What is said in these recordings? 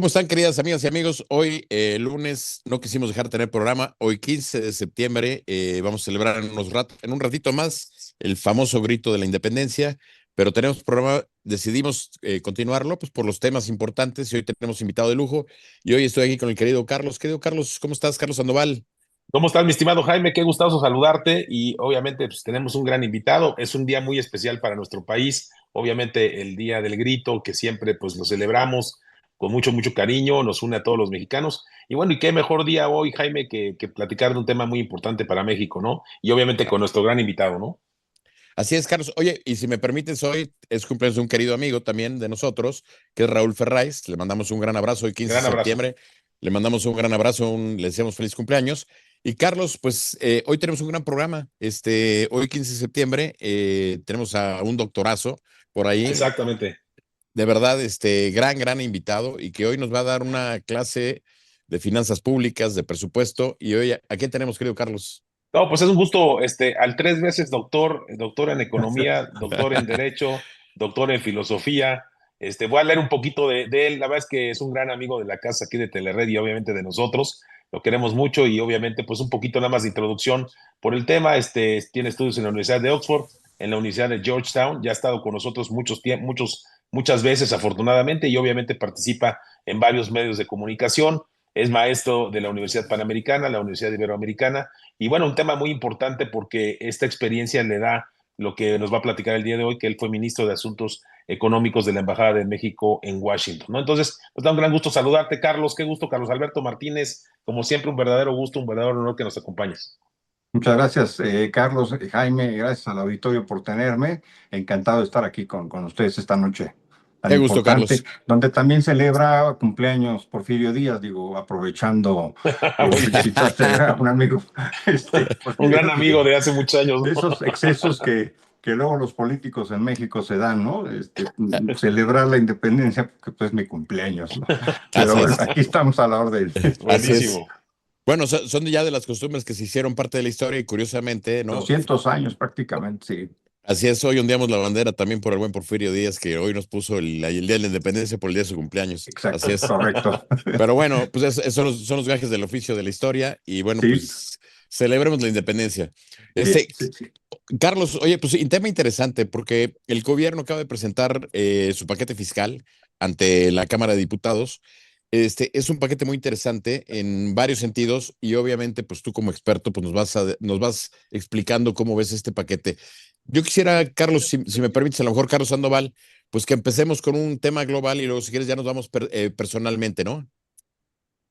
¿Cómo están, queridas amigas y amigos? Hoy, lunes, no quisimos dejar de tener programa. Hoy, 15 de septiembre, vamos a celebrar en un ratito más el famoso grito de la independencia, pero tenemos programa, decidimos continuarlo pues, por los temas importantes y hoy tenemos invitado de lujo. Y hoy estoy aquí con el querido Carlos. Querido Carlos, ¿cómo estás, Carlos Sandoval? ¿Cómo estás, mi estimado Jaime? Qué gustoso saludarte y obviamente pues, tenemos un gran invitado. Es un día muy especial para nuestro país. Obviamente el Día del Grito, que siempre pues lo celebramos con mucho, mucho cariño, nos une a todos los mexicanos. Y bueno, y qué mejor día hoy, Jaime, que platicar de un tema muy importante para México, ¿no? Y obviamente con nuestro gran invitado, ¿no? Así es, Carlos. Oye, y si me permites, hoy es cumpleaños de un querido amigo también de nosotros, que es Raúl Ferráez. Le mandamos un gran abrazo hoy, 15 de Gran abrazo. septiembre. Le mandamos un gran abrazo, le deseamos feliz cumpleaños. Y Carlos, pues hoy tenemos un gran programa. Hoy, 15 de septiembre, tenemos a un doctorazo por ahí, Exactamente. de verdad, gran invitado, y que hoy nos va a dar una clase de finanzas públicas, de presupuesto. Y hoy, ¿a quién tenemos, querido Carlos? No, pues es un gusto, al 3 veces doctor, doctor en economía, doctor en derecho, doctor en filosofía. Voy a leer un poquito de él. La verdad es que es un gran amigo de la casa aquí de Telered y obviamente de nosotros. Lo queremos mucho y obviamente pues un poquito nada más de introducción por el tema. Tiene estudios en la Universidad de Oxford, en la Universidad de Georgetown. Ya ha estado con nosotros muchas veces afortunadamente y obviamente participa en varios medios de comunicación. Es maestro de la Universidad Panamericana, la Universidad Iberoamericana y bueno, un tema muy importante porque esta experiencia le da lo que nos va a platicar el día de hoy, que él fue ministro de Asuntos Económicos de la Embajada de México en Washington, ¿no? Entonces, nos da un gran gusto saludarte, Carlos. Qué gusto, Carlos Alberto Martínez. Como siempre, un verdadero gusto, un verdadero honor que nos acompañes. Muchas gracias, Carlos, Jaime, gracias al auditorio por tenerme. Encantado de estar aquí con ustedes esta noche tan Qué gusto, importante, Carlos. donde también celebra cumpleaños Porfirio Díaz, digo, aprovechando, Muy bien. citaste a un amigo, Un Porfirio gran Díaz, amigo de hace muchos años, de ¿no? esos excesos que luego los políticos en México se dan, ¿no? Celebrar la independencia, porque pues es mi cumpleaños, ¿no? Pero Así bueno, es, aquí estamos a la orden. así es. Buenísimo. Bueno, son ya de las costumbres que se hicieron parte de la historia y curiosamente, ¿no? 200 años prácticamente, sí. Así es, hoy ondeamos la bandera también por el buen Porfirio Díaz, que hoy nos puso el Día de la Independencia por el día de su cumpleaños. Así Exacto, es. correcto. Pero bueno, pues son los gajes del oficio de la historia y bueno, Sí, pues celebremos la independencia. sí, Este, sí, sí. Carlos, oye, pues un tema interesante porque el gobierno acaba de presentar su paquete fiscal ante la Cámara de Diputados. Es un paquete muy interesante en varios sentidos y obviamente, pues tú como experto, pues nos vas explicando cómo ves este paquete. Yo quisiera, Carlos, si me permites, a lo mejor Carlos Sandoval, pues que empecemos con un tema global y luego si quieres ya nos vamos personalmente, ¿no?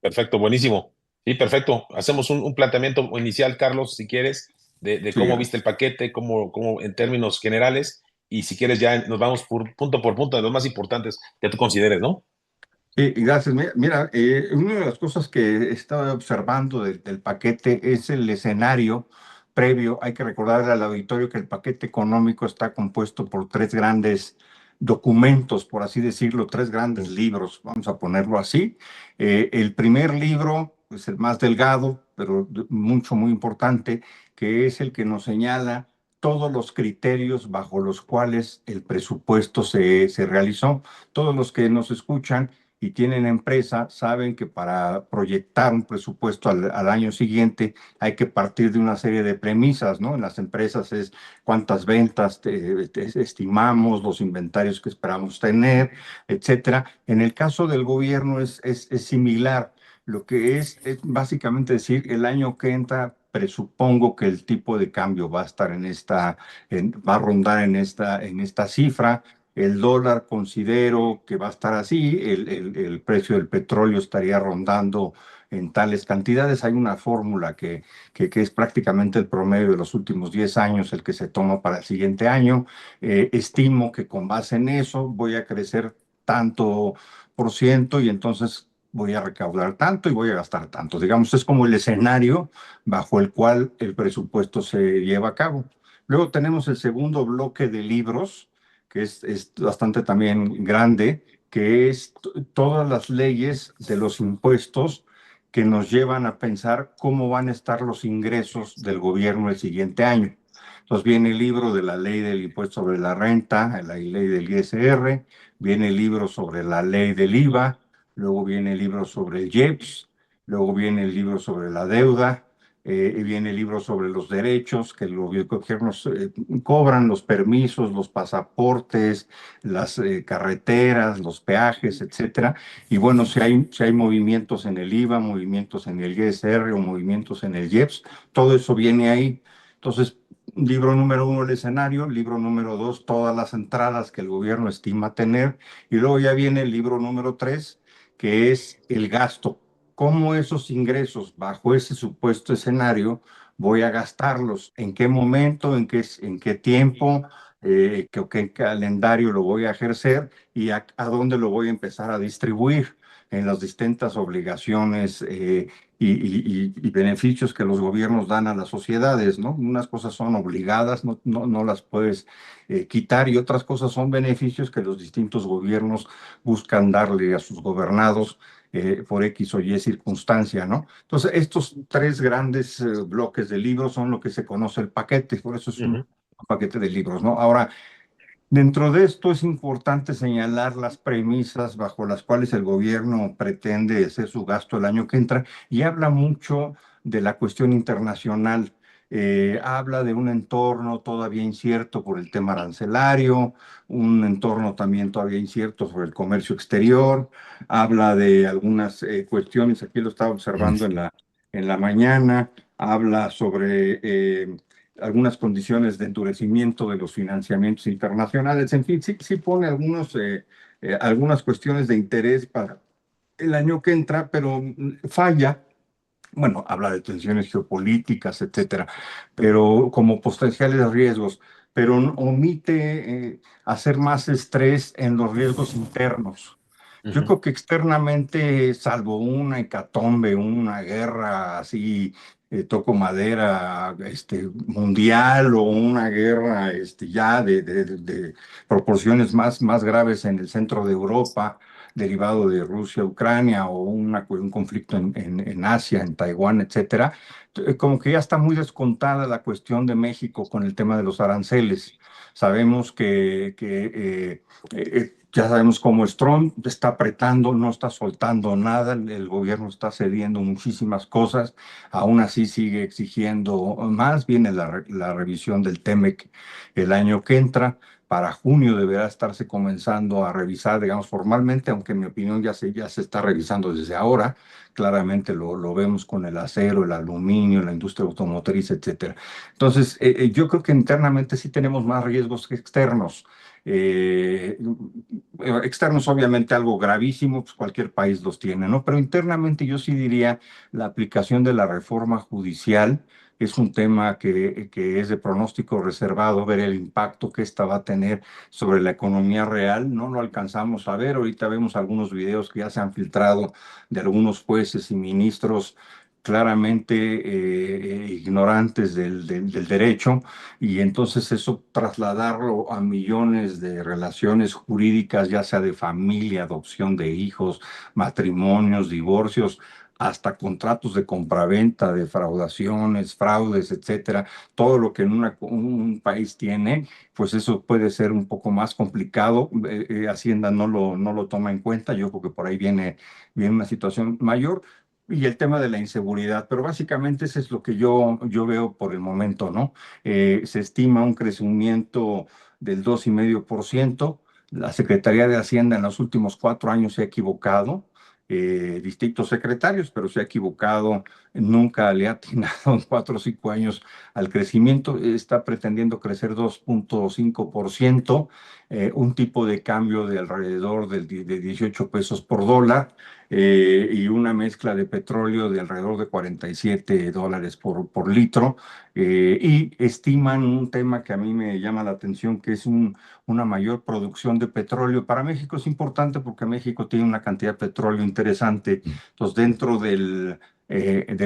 Perfecto, buenísimo. Sí, perfecto. Hacemos un planteamiento inicial, Carlos, si quieres, de Sí, cómo viste el paquete, cómo en términos generales, y si quieres ya nos vamos por punto de los más importantes que tú consideres, ¿no? y gracias. Mira, una de las cosas que estaba observando del paquete es el escenario previo. Hay que recordarle al auditorio que el paquete económico está compuesto por tres grandes documentos, por así decirlo, tres grandes libros, vamos a ponerlo así. El primer libro es el más delgado, pero muy importante, que es el que nos señala todos los criterios bajo los cuales el presupuesto se realizó. Todos los que nos escuchan y tienen empresa saben que para proyectar un presupuesto al año siguiente hay que partir de una serie de premisas, ¿no? En las empresas es cuántas ventas estimamos, los inventarios que esperamos tener, etcétera. En el caso del gobierno es similar. Lo que es básicamente decir, el año que entra presupongo que el tipo de cambio va a estar va a rondar en esta cifra. El dólar considero que va a estar así, el precio del petróleo estaría rondando en tales cantidades. Hay una fórmula que es prácticamente el promedio de los últimos 10 años, el que se toma para el siguiente año. Estimo que con base en eso voy a crecer tanto por ciento y entonces voy a recaudar tanto y voy a gastar tanto. Digamos, es como el escenario bajo el cual el presupuesto se lleva a cabo. Luego tenemos el segundo bloque de libros que es bastante también grande, que es todas las leyes de los impuestos que nos llevan a pensar cómo van a estar los ingresos del gobierno el siguiente año. Entonces viene el libro de la ley del impuesto sobre la renta, la ley del ISR, viene el libro sobre la ley del IVA, luego viene el libro sobre el IEPS, luego viene el libro sobre la deuda, y viene el libro sobre los derechos que los gobiernos cobran, los permisos, los pasaportes, las carreteras, los peajes, etcétera. Y bueno, si hay movimientos en el IVA, movimientos en el ISR o movimientos en el IEPS, todo eso viene ahí. Entonces, libro número uno, el escenario; libro número dos, todas las entradas que el gobierno estima tener; y luego ya viene el libro número tres, que es el gasto. ¿Cómo esos ingresos bajo ese supuesto escenario voy a gastarlos? ¿En qué momento? ¿En qué tiempo? ¿Qué calendario lo voy a ejercer? ¿Y a dónde lo voy a empezar a distribuir? En las distintas obligaciones y beneficios que los gobiernos dan a las sociedades, ¿no? Unas cosas son obligadas, no las puedes quitar, y otras cosas son beneficios que los distintos gobiernos buscan darle a sus gobernados por X o Y circunstancia, ¿no? Entonces, estos tres grandes bloques de libros son lo que se conoce el paquete, por eso es un Ujú, paquete de libros, ¿no? Ahora, dentro de esto es importante señalar las premisas bajo las cuales el gobierno pretende hacer su gasto el año que entra, y habla mucho de la cuestión internacional. Habla de un entorno todavía incierto por el tema arancelario, un entorno también todavía incierto sobre el comercio exterior. Habla de algunas cuestiones, aquí lo estaba observando en la mañana. Habla sobre algunas condiciones de endurecimiento de los financiamientos internacionales. En fin, sí pone algunas cuestiones de interés para el año que entra, pero falla. Bueno, habla de tensiones geopolíticas, etcétera, pero como potenciales riesgos, pero omite hacer más estrés en los riesgos internos. Yo ujú. creo que externamente, salvo una hecatombe, una guerra así, toco madera, mundial, o una guerra ya de proporciones más graves en el centro de Europa, derivado de Rusia, Ucrania, o un conflicto en Asia, en Taiwán, etcétera, como que ya está muy descontada la cuestión de México con el tema de los aranceles. Sabemos ya sabemos cómo es Trump, está apretando, no está soltando nada, el gobierno está cediendo muchísimas cosas, aún así sigue exigiendo más. Viene la revisión del TEMEC el año que entra. Para junio deberá estarse comenzando a revisar, digamos, formalmente, aunque en mi opinión ya se está revisando desde ahora. Claramente lo vemos con el acero, el aluminio, la industria automotriz, etcétera. Entonces, yo creo que internamente sí tenemos más riesgos que externos. Eh, Externos, obviamente, algo gravísimo, pues cualquier país los tiene, ¿no? Pero internamente yo sí diría la aplicación de la reforma judicial. Es un tema que es de pronóstico reservado, ver el impacto que esta va a tener sobre la economía real. No lo alcanzamos a ver. Ahorita vemos algunos videos que ya se han filtrado de algunos jueces y ministros claramente ignorantes del derecho, y entonces eso trasladarlo a millones de relaciones jurídicas, ya sea de familia, adopción de hijos, matrimonios, divorcios, hasta contratos de compraventa, defraudaciones, fraudes, etcétera, todo lo que un país tiene, pues eso puede ser un poco más complicado. Hacienda no lo toma en cuenta. Yo creo que por ahí viene una situación mayor. Y el tema de la inseguridad, pero básicamente eso es lo que yo veo por el momento, ¿no? Se estima un crecimiento del 2,5%. La Secretaría de Hacienda en los últimos 4 años se ha equivocado, distintos secretarios, pero se ha equivocado, nunca le ha atinado en 4 o 5 años al crecimiento. Está pretendiendo crecer 2,5%, un tipo de cambio de alrededor de 18 pesos por dólar, y una mezcla de petróleo de alrededor de $47 por litro. Y estiman un tema que a mí me llama la atención, que es una mayor producción de petróleo. Para México es importante porque México tiene una cantidad de petróleo interesante. Entonces, dentro del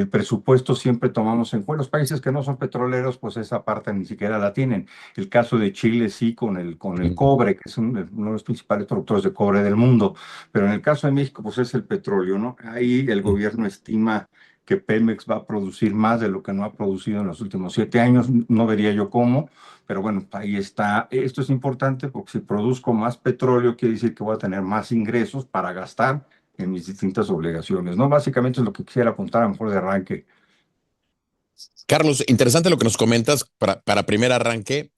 presupuesto siempre tomamos en cuenta los países que no son petroleros, pues esa parte ni siquiera la tienen. El caso de Chile sí, con el cobre, que es uno de los principales productores de cobre del mundo. Pero en el caso de México, pues es el petróleo, ¿no? Ahí el gobierno estima que Pemex va a producir más de lo que no ha producido en los últimos 7 años. No vería yo cómo, pero bueno, ahí está. Esto es importante porque si produzco más petróleo, quiere decir que voy a tener más ingresos para gastar en mis distintas obligaciones, ¿no? Básicamente es lo que quisiera apuntar a lo mejor de arranque. Carlos, interesante lo que nos comentas para primer arranque.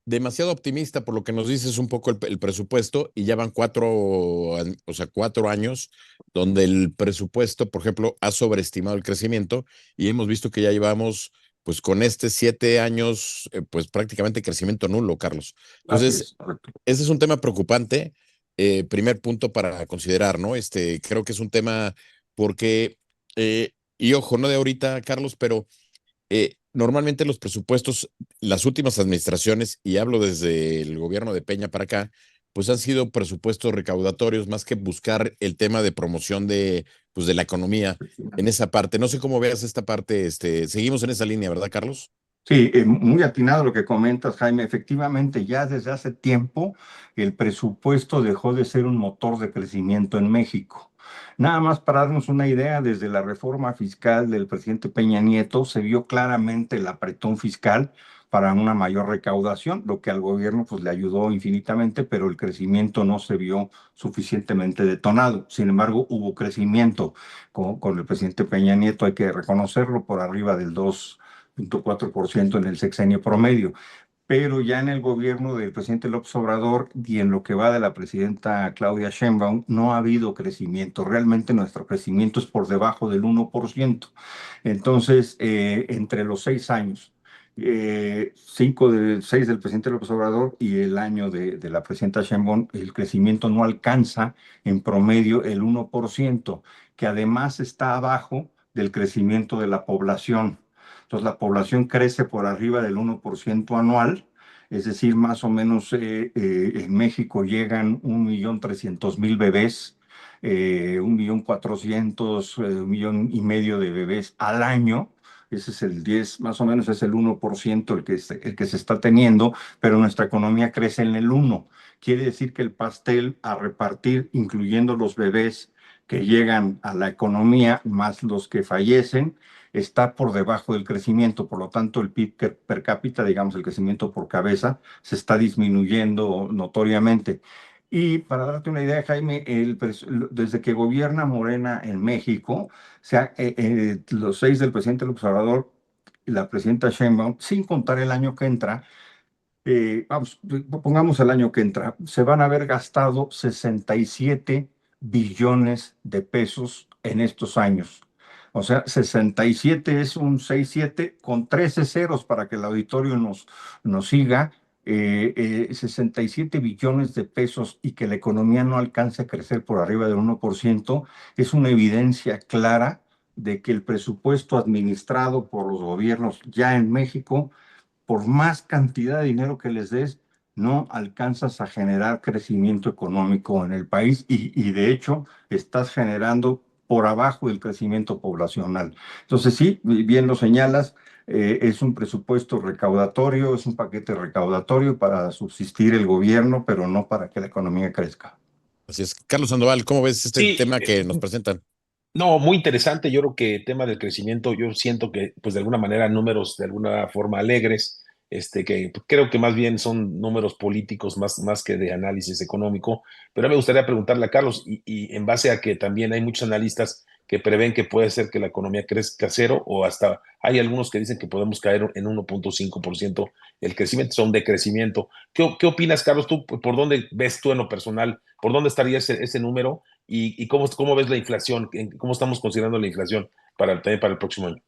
Demasiado optimista por lo que nos dices un poco el presupuesto y ya van 4 años donde el presupuesto, por ejemplo, ha sobreestimado el crecimiento y hemos visto que ya llevamos, pues con 7 años, pues prácticamente crecimiento nulo, Carlos. Así Entonces, es, correcto. ese es un tema preocupante. Primer punto para considerar, ¿no? Creo que es un tema porque, y ojo, no de ahorita, Carlos, pero normalmente los presupuestos, las últimas administraciones, y hablo desde el gobierno de Peña para acá, pues han sido presupuestos recaudatorios más que buscar el tema de promoción pues de la economía en esa parte. No sé cómo veas esta parte, seguimos en esa línea, ¿verdad, Carlos? Sí, muy atinado lo que comentas, Jaime. Efectivamente, ya desde hace tiempo el presupuesto dejó de ser un motor de crecimiento en México. Nada más para darnos una idea, desde la reforma fiscal del presidente Peña Nieto se vio claramente el apretón fiscal para una mayor recaudación, lo que al gobierno pues le ayudó infinitamente, pero el crecimiento no se vio suficientemente detonado. Sin embargo, hubo crecimiento con el presidente Peña Nieto, hay que reconocerlo, por arriba del 2,4% en el sexenio promedio. Pero ya en el gobierno del presidente López Obrador y en lo que va de la presidenta Claudia Sheinbaum, no ha habido crecimiento. Realmente nuestro crecimiento es por debajo del 1%. Entonces, entre los 6 años, 6 del presidente López Obrador y el año de la presidenta Sheinbaum, el crecimiento no alcanza en promedio el 1%, que además está abajo del crecimiento de la población. Entonces, la población crece por arriba del 1% anual, es decir, más o menos en México llegan 1.300.000 bebés, 1.400.000, 1.500.000 de bebés al año. Ese es el 10, más o menos es el 1% el que se está teniendo, pero nuestra economía crece en el 1. Quiere decir que el pastel a repartir, incluyendo los bebés que llegan a la economía, más los que fallecen, está por debajo del crecimiento. Por lo tanto, el PIB per cápita, digamos, el crecimiento por cabeza, se está disminuyendo notoriamente. Y para darte una idea, Jaime, desde que gobierna Morena en México, los 6 del presidente López Obrador y la presidenta Sheinbaum, sin contar el año que entra, vamos, pongamos el año que entra, se van a haber gastado 67 billones de pesos en estos años. O sea, 67 es un 67 con 13 ceros para que el auditorio nos siga. 67 billones de pesos y que la economía no alcance a crecer por arriba del 1% es una evidencia clara de que el presupuesto administrado por los gobiernos ya en México, por más cantidad de dinero que les des, no alcanzas a generar crecimiento económico en el país y de hecho estás generando por abajo del crecimiento poblacional. Entonces sí, bien lo señalas, es un presupuesto recaudatorio, es un paquete recaudatorio para subsistir el gobierno, pero no para que la economía crezca. Así es. Carlos Sandoval, ¿cómo ves este Sí, tema que nos presentan? no, muy interesante. Yo creo que el tema del crecimiento, yo siento que, pues de alguna manera, números de alguna forma alegres, que creo que más bien son números políticos más que de análisis económico. Pero me gustaría preguntarle a Carlos, y en base a que también hay muchos analistas que prevén que puede ser que la economía crezca cero o hasta hay algunos que dicen que podemos caer en 1,5% el crecimiento, son de crecimiento. ¿Qué opinas, Carlos? ¿Tú por dónde ves tú en lo personal? ¿Por dónde estaría ese número? ¿Y cómo ves la inflación? ¿Cómo estamos considerando la inflación también para el próximo año?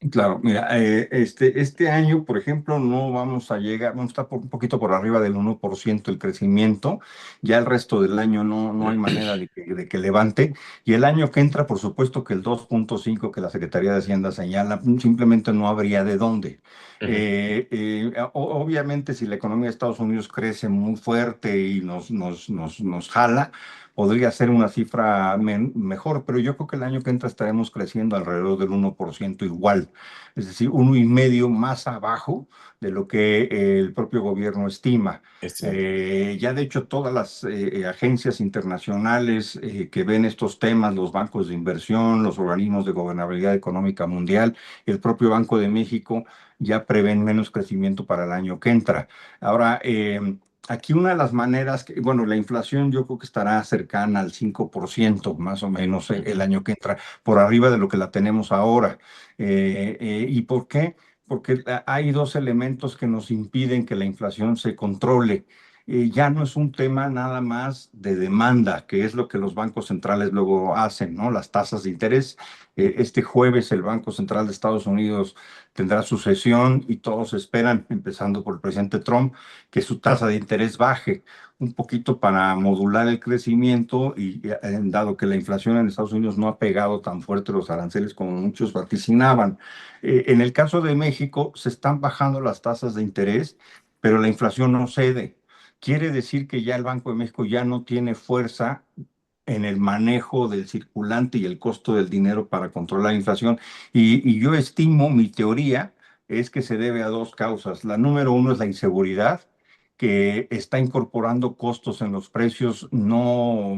Claro, mira, este año, por ejemplo, no vamos a llegar, vamos a estar un poquito por arriba del 1% el crecimiento, ya el resto del año no hay manera de que levante, y el año que entra, por supuesto que el 2,5 que la Secretaría de Hacienda señala, simplemente no habría de dónde. Ujú. Obviamente, si la economía de Estados Unidos crece muy fuerte y nos jala, podría ser una cifra mejor, pero yo creo que el año que entra estaremos creciendo alrededor del 1% igual, es decir, 1,5 más abajo de lo que el propio gobierno estima. Ya de hecho todas las agencias internacionales que ven estos temas, los bancos de inversión, los organismos de gobernabilidad económica mundial, el propio Banco de México, ya prevén menos crecimiento para el año que entra. Ahora, Aquí una de las maneras, bueno, la inflación yo creo que estará cercana al 5% más o menos el año que entra, por arriba de lo que la tenemos ahora. ¿Y por qué? Porque hay dos elementos que nos impiden que la inflación se controle. Ya no es un tema nada más de demanda, que es lo que los bancos centrales luego hacen, ¿no? Las tasas de interés. Este jueves el Banco Central de Estados Unidos tendrá su sesión y todos esperan, empezando por el presidente Trump, que su tasa de interés baje un poquito para modular el crecimiento y dado que la inflación en Estados Unidos no ha pegado tan fuerte los aranceles como muchos vaticinaban. En el caso de México se están bajando las tasas de interés, pero la inflación no cede. Quiere decir que ya el Banco de México ya no tiene fuerza en el manejo del circulante y el costo del dinero para controlar la inflación. Y yo estimo, mi teoría es que se debe a dos causas. La número uno es la inseguridad, que está incorporando costos en los precios no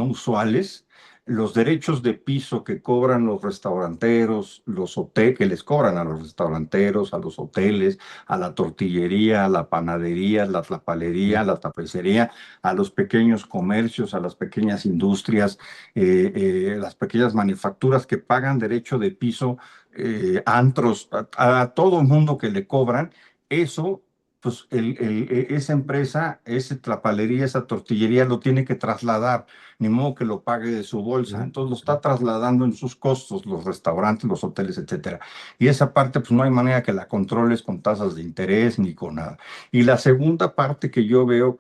usuales. Los derechos de piso que cobran los restauranteros, los hoteles, que les cobran a los restauranteros, a los hoteles, a la tortillería, a la panadería, la tlapalería, la tapicería, a los pequeños comercios, a las pequeñas industrias, las pequeñas manufacturas que pagan derecho de piso, antros, a todo el mundo que le cobran, eso, pues esa empresa, esa trapalería, esa tortillería lo tiene que trasladar, ni modo que lo pague de su bolsa, entonces lo está trasladando en sus costos, los restaurantes, los hoteles, etcétera. Y esa parte, pues no hay manera que la controles con tasas de interés ni con nada. Y la segunda parte que yo veo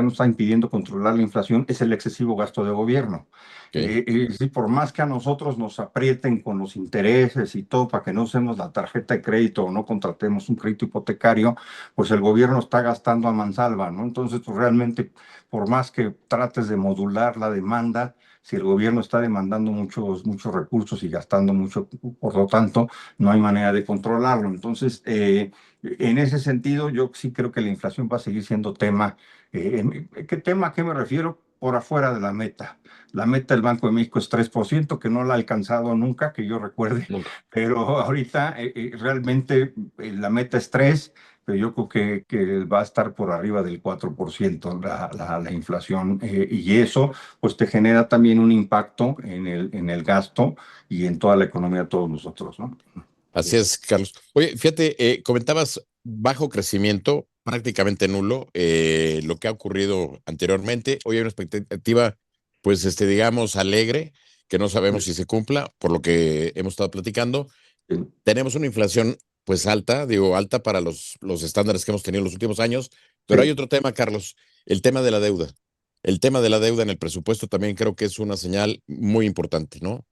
nos está impidiendo controlar la inflación es el excesivo gasto de gobierno. Ok. Sí, por más que a nosotros nos aprieten con los intereses y todo para que no usemos la tarjeta de crédito o no contratemos un crédito hipotecario, pues el gobierno está gastando a mansalva, ¿no? Entonces, pues realmente, por más que trates de modular la demanda, si el gobierno está demandando muchos recursos y gastando mucho, por lo tanto, no hay manera de controlarlo. Entonces, en ese sentido, yo sí creo que la inflación va a seguir siendo tema. ¿Qué tema? ¿A qué me refiero? Por afuera de la meta. La meta del Banco de México es 3%, que no la ha alcanzado nunca, que yo recuerde, Nunca. pero ahorita realmente la meta es 3, pero yo creo que va a estar por arriba del 4% la inflación, y eso pues te genera también un impacto en el gasto y en toda la economía de todos nosotros, ¿no? Así es, Carlos. Oye, fíjate, comentabas bajo crecimiento, prácticamente nulo, lo que ha ocurrido anteriormente. Hoy hay una expectativa, pues, digamos, alegre, que no sabemos si se cumpla, por lo que hemos estado platicando. Sí, Tenemos una inflación, pues, alta, digo, alta para los estándares que hemos tenido en los últimos años, pero hay sí. otro tema, Carlos, el tema de la deuda. El tema de la deuda en el presupuesto también creo que es una señal muy importante, ¿no?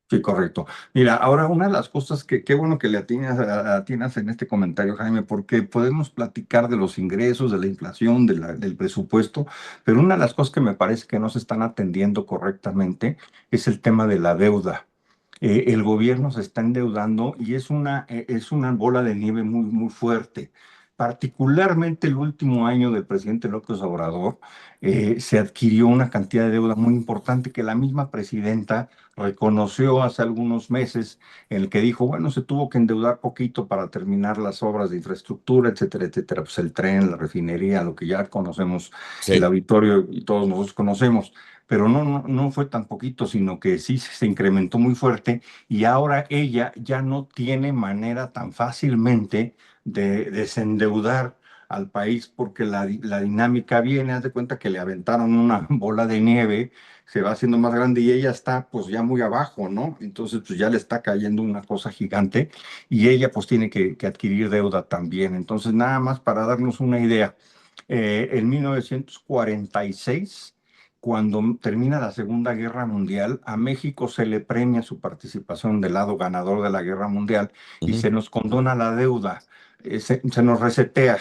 Sí, correcto. Mira, ahora una de las cosas que qué bueno que le atinas en este comentario, Jaime, porque podemos platicar de los ingresos, de la inflación, del presupuesto, pero una de las cosas que me parece que no se están atendiendo correctamente es el tema de la deuda. El gobierno se está endeudando y es una bola de nieve muy, muy fuerte. Particularmente el último año del presidente López Obrador, se adquirió una cantidad de deuda muy importante que la misma presidenta reconoció hace algunos meses, en el que dijo, bueno, se tuvo que endeudar poquito para terminar las obras de infraestructura, etcétera, etcétera, pues el tren, la refinería, lo que ya conocemos, el Sí, auditorio y todos nosotros conocemos, pero no fue tan poquito, sino que sí se incrementó muy fuerte y ahora ella ya no tiene manera tan fácilmente de desendeudar al país porque la dinámica viene, haz de cuenta que le aventaron una bola de nieve, se va haciendo más grande y ella está pues ya muy abajo, ¿no? Entonces pues ya le está cayendo una cosa gigante y ella pues tiene que adquirir deuda también. Entonces nada más para darnos una idea, en 1946, cuando termina la Segunda Guerra Mundial, a México se le premia su participación del lado ganador de la Guerra Mundial y ujú, se nos condona la deuda, se nos resetea.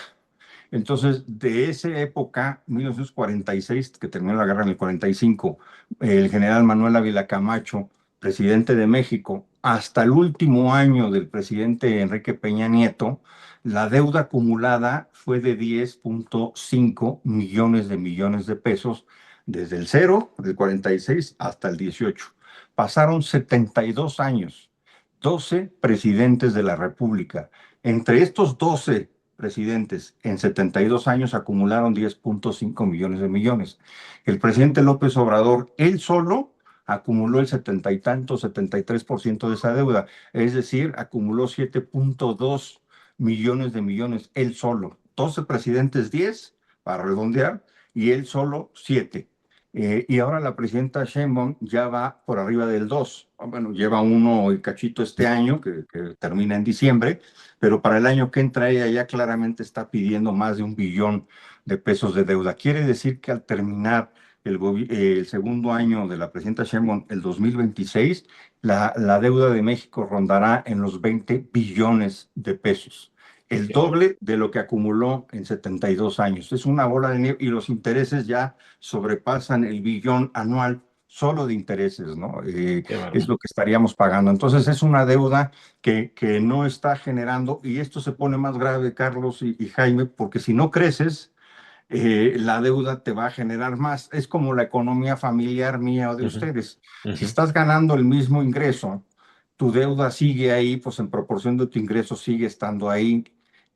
Entonces, de esa época, 1946, que terminó la guerra en el 45, el general Manuel Ávila Camacho, presidente de México, hasta el último año del presidente Enrique Peña Nieto, la deuda acumulada fue de 10.5 millones de pesos, desde el cero, del 46 hasta el 18. Pasaron 72 años, 12 presidentes de la República. Entre estos 12 presidentes en 72 años acumularon 10.5 millones de millones. El presidente López Obrador, él solo, acumuló el 70 y tanto, 73% de esa deuda. Es decir, acumuló 7.2 millones de millones, él solo. 12 presidentes, 10, para redondear, y él solo 7. Y ahora la presidenta Sheinbaum ya va por arriba del 2. Bueno, lleva uno y cachito este año, que termina en diciembre, pero para el año que entra ella ya claramente está pidiendo más de 1 billón de pesos de deuda. Quiere decir que al terminar el segundo año de la presidenta Sheinbaum, el 2026, la deuda de México rondará en los 20 billones de pesos, el Qué bueno. doble de lo que acumuló en 72 años. Es una bola de nieve y los intereses ya sobrepasan el billón anual solo de intereses, ¿no? Qué Es bárbaro. lo que estaríamos pagando. Entonces es una deuda que no está generando, y esto se pone más grave, Carlos y Jaime, porque si no creces, la deuda te va a generar más. Es como la economía familiar mía o de Ujú, ustedes. Si ujú. estás ganando el mismo ingreso, tu deuda sigue ahí, pues en proporción de tu ingreso sigue estando ahí.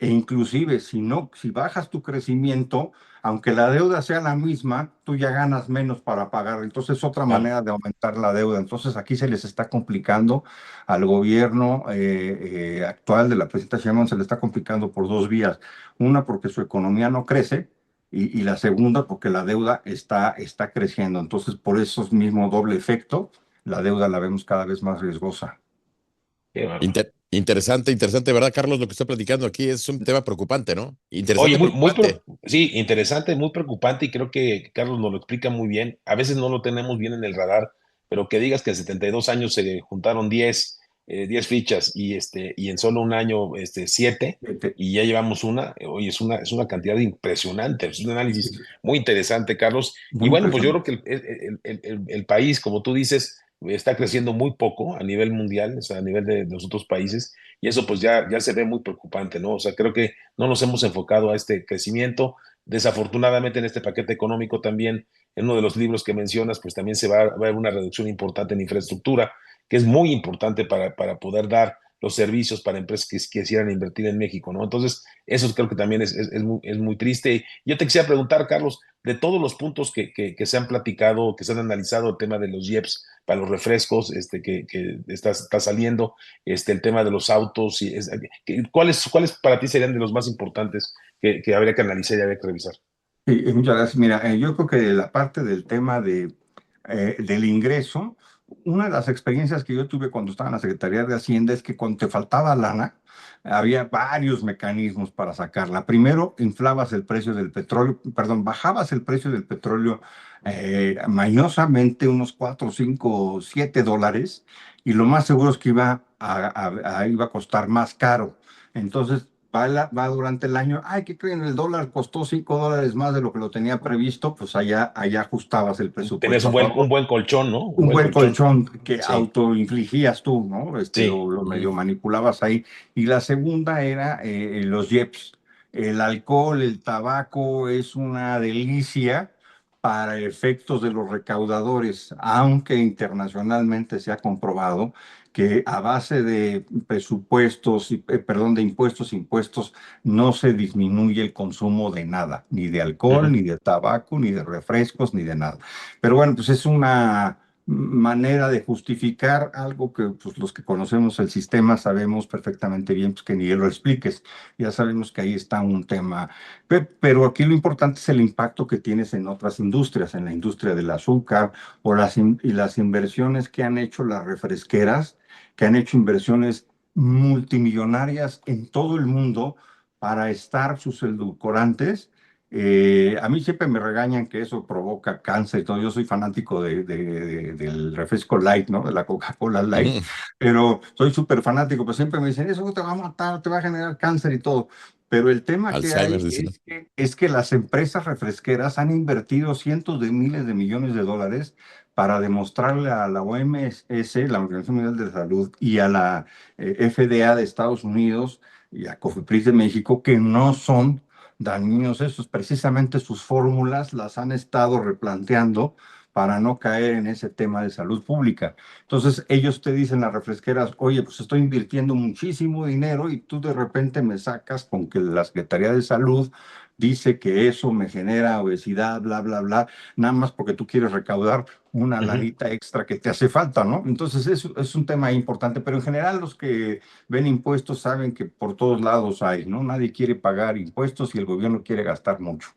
E inclusive si no, si bajas tu crecimiento, aunque la deuda sea la misma, tú ya ganas menos para pagar. Entonces es otra Claro. manera de aumentar la deuda. Entonces aquí se les está complicando al gobierno actual de la presidenta Sheinbaum, se le está complicando por dos vías. Una, porque su economía no crece, y la segunda, porque la deuda está creciendo. Entonces, por eso mismo doble efecto, la deuda la vemos cada vez más riesgosa. Qué bárbaro. Interesante, interesante, ¿verdad, Carlos? Lo que está platicando aquí es un tema preocupante, ¿no? Oye, Interesante, preocupante. sí, interesante, muy preocupante y creo que Carlos nos lo explica muy bien. A veces no lo tenemos bien en el radar, pero que digas que en 72 años se juntaron 10 fichas y en solo un año 7 Este, y ya llevamos una, oye, es una cantidad impresionante, es un análisis muy interesante, Carlos. Y Muy bueno, pues yo impresionante. creo que el país, como tú dices, está creciendo muy poco a nivel mundial, o sea, a nivel de los otros países, y eso pues ya se ve muy preocupante, ¿no? O sea, creo que no nos hemos enfocado a este crecimiento. Desafortunadamente en este paquete económico también, en uno de los libros que mencionas, pues también va a haber una reducción importante en infraestructura, que es muy importante para poder dar los servicios para empresas que quisieran invertir en México, ¿no? Entonces, eso creo que también es muy triste. Yo te quisiera preguntar, Carlos, de todos los puntos que se han platicado, que se han analizado, el tema de los IEPS para los refrescos, que está saliendo, el tema de los autos, ¿cuáles para ti serían de los más importantes que habría que analizar y habría que revisar? Sí, muchas gracias. Mira, yo creo que la parte del tema del ingreso, una de las experiencias que yo tuve cuando estaba en la Secretaría de Hacienda es que cuando te faltaba lana, había varios mecanismos para sacarla. Primero, inflabas el precio del petróleo, perdón, bajabas el precio del petróleo mañosamente unos 4, 5, $7, y lo más seguro es que iba a costar más caro. Entonces, va durante el año, ay, ¿qué creen? El dólar costó $5 más de lo que lo tenía previsto, pues allá ajustabas el Tenés presupuesto un a buen, favor. un buen colchón, ¿no? Un Un buen buen colchón. colchón que Sí, autoinfligías tú, ¿no? sí. Lo Ujú. medio manipulabas ahí. Y la segunda era los IEPS. El alcohol, el tabaco es una delicia para efectos de los recaudadores, aunque internacionalmente se ha comprobado que a base de presupuestos, perdón, de impuestos, no se disminuye el consumo de nada, ni de alcohol, Ujú. ni de tabaco, ni de refrescos, ni de nada. Pero bueno, pues es una manera de justificar algo que pues, los que conocemos el sistema sabemos perfectamente bien, pues que ni lo expliques. Ya sabemos que ahí está un tema. Pero aquí lo importante es el impacto que tienes en otras industrias, en la industria del azúcar y las inversiones que han hecho las refresqueras, que han hecho inversiones multimillonarias en todo el mundo para estar sus edulcorantes. A mí siempre me regañan que eso provoca cáncer y todo. Yo soy fanático del refresco light, ¿no? De la Coca-Cola light, Ujú. pero soy súper fanático, pero siempre me dicen, eso te va a matar, te va a generar cáncer y todo. Pero el tema que Alzheimer, hay dicen. es que las empresas refresqueras han invertido cientos de miles de millones de dólares para demostrarle a la OMS, la Organización Mundial de la Salud, y a la FDA de Estados Unidos y a COFEPRIS de México que no son dañinos esos. Precisamente sus fórmulas las han estado replanteando para no caer en ese tema de salud pública. Entonces ellos te dicen las refresqueras, oye, pues estoy invirtiendo muchísimo dinero y tú de repente me sacas con que la Secretaría de Salud dice que eso me genera obesidad, bla, bla, bla, nada más porque tú quieres recaudar una Ujú. lanita extra que te hace falta, ¿no? Entonces es un tema importante, pero en general los que ven impuestos saben que por todos lados hay, ¿no? Nadie quiere pagar impuestos y el gobierno quiere gastar mucho.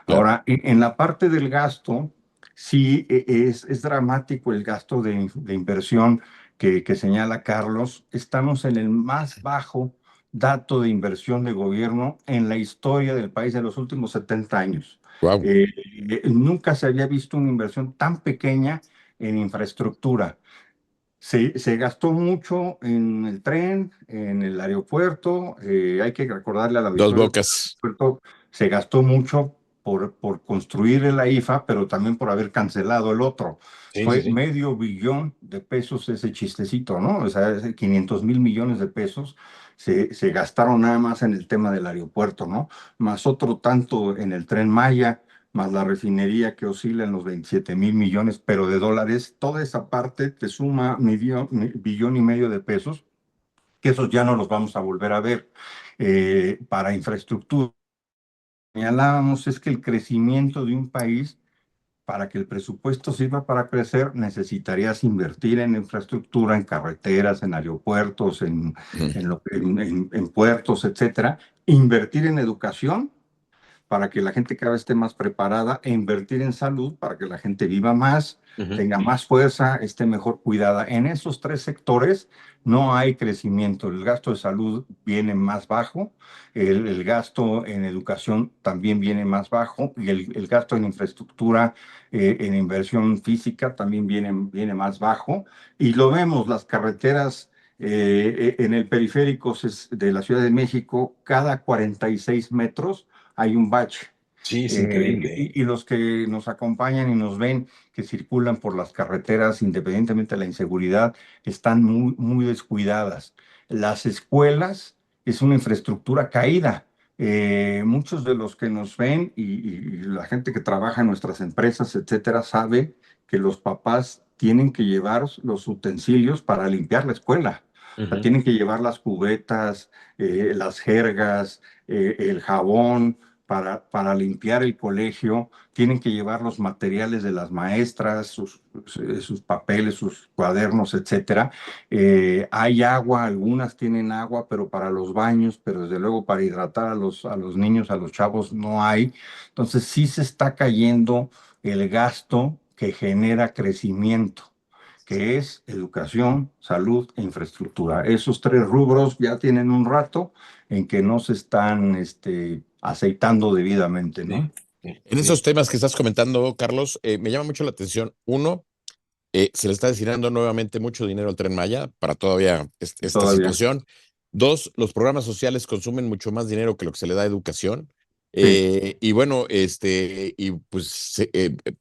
Claro. Ahora, en la parte del gasto, sí es dramático el gasto de inversión que señala Carlos. Estamos en el más bajo dato de inversión de gobierno en la historia del país de los últimos 70 años. Wow. Nunca se había visto una inversión tan pequeña en infraestructura. Se gastó mucho en el tren, en el aeropuerto. Hay que recordarle al Dos auditorio que el Bocas. aeropuerto se gastó mucho por construir el AIFA, pero también por haber cancelado el otro. Sí, sí, Fue sí. medio billón de pesos ese chistecito, ¿no? O sea, 500,000 millones de pesos se gastaron nada más en el tema del aeropuerto, ¿no? Más otro tanto en el Tren Maya, más la refinería que oscila en los 27,000 millones, pero de dólares. Toda esa parte te suma billón y medio de pesos, que esos ya no los vamos a volver a ver. Para infraestructura, señalábamos es que el crecimiento de un país, para que el presupuesto sirva para crecer, necesitarías invertir en infraestructura, en carreteras, en aeropuertos, Ujú. en puertos, etcétera. Invertir en educación para que la gente cada vez esté más preparada, e invertir en salud para que la gente viva más, Ujú. tenga más fuerza, esté mejor cuidada. En esos tres sectores no hay crecimiento. El gasto de salud viene más bajo, el gasto en educación también viene más bajo y el gasto en infraestructura, en inversión física también viene más bajo. Y lo vemos, las carreteras en el periférico de la Ciudad de México, cada 46 metros hay un bache. Sí, es increíble. Y los que nos acompañan y nos ven que circulan por las carreteras, independientemente de la inseguridad, están muy, muy descuidadas. Las escuelas es una infraestructura caída. Muchos de los que nos ven y la gente que trabaja en nuestras empresas, etcétera, sabe que los papás tienen que llevar los utensilios para limpiar la escuela. O sea, Ujú. tienen que llevar las cubetas, las jergas, el jabón para limpiar el colegio, tienen que llevar los materiales de las maestras, sus papeles, sus cuadernos, etcétera. Hay agua, algunas tienen agua, pero para los baños, pero desde luego para hidratar a los niños, a los chavos, no hay. Entonces sí se está cayendo el gasto que genera crecimiento, que es educación, salud e infraestructura. Esos tres rubros ya tienen un rato en que no se están aceitando debidamente, Sí, ¿no? sí, En esos sí. temas que estás comentando, Carlos, me llama mucho la atención. Uno, se le está destinando nuevamente mucho dinero al Tren Maya para todavía esta Todavía. situación. Dos, los programas sociales consumen mucho más dinero que lo que se le da a educación. Sí. Y bueno, y pues